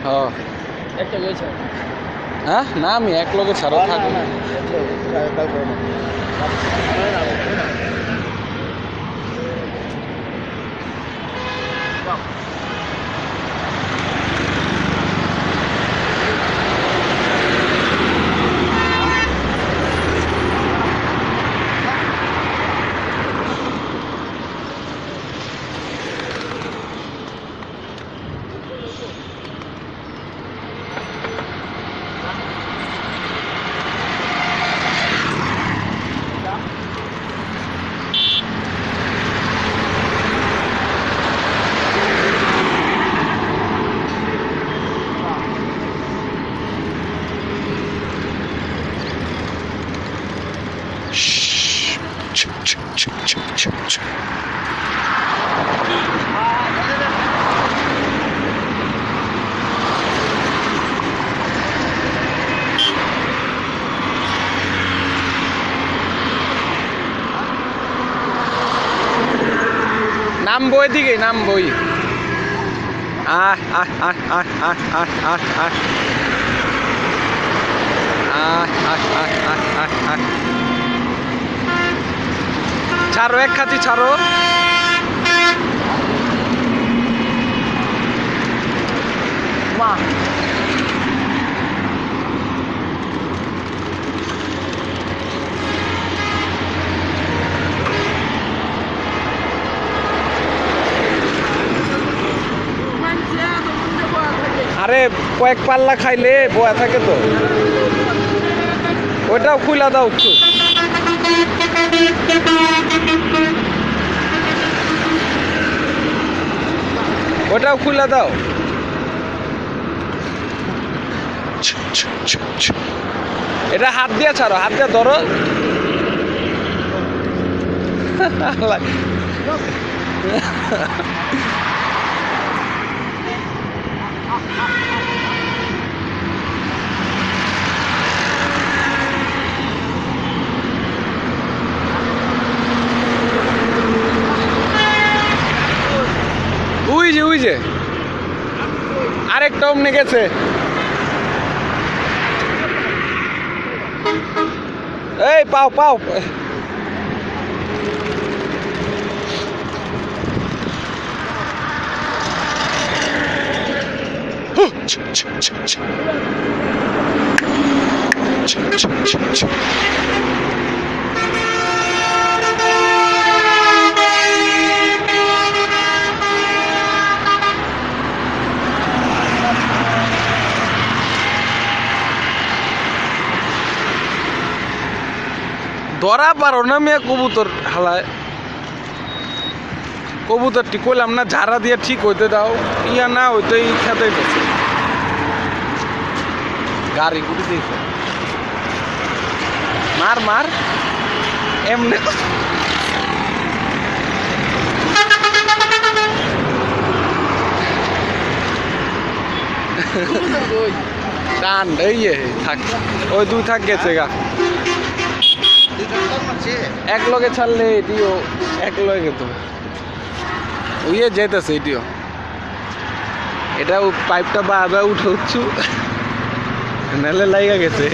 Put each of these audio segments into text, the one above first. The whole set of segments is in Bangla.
হ্যাঁ হ্যাঁ না আমি এক লগে ছাড়া থাকবো নামবো এদিকে নামবই আহ আহ আহ আহ আহ আহ আহ আহ ছাড়ো এক খাতি ছাড়ো মা আরে কয়েক পাল্লা খাইলে বয়া থাকে তো ওটাও খুলা দাও একটু ওটাও খুলা দাও এটা হাত দিয়ে ছাড়ো হাত দিয়ে ধরো ওই যে আরেকটা অমনে গেছে এই পাও পাও ধরা পারো না মেয়ে কবুতর হালায় কবুতরটি কইলাম না ঝাড়া দিয়ে ঠিক হইতে দাও ইয়া না হইতে খেতে গেছে গাড়ি গুটি দিয়েছে মার মার এমনি টান এই থাক ওই দুই থাক গেছে গা এক লগে ছাড়লে এটিও এক লগে তো ওইয়ে যেতেছে এটিও এটা পাইপটা বাবা উঠে উঠছু নালে লাইগা গেছে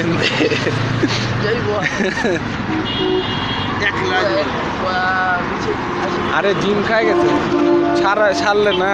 আরে জিম খাই গেছে ছাড়লে না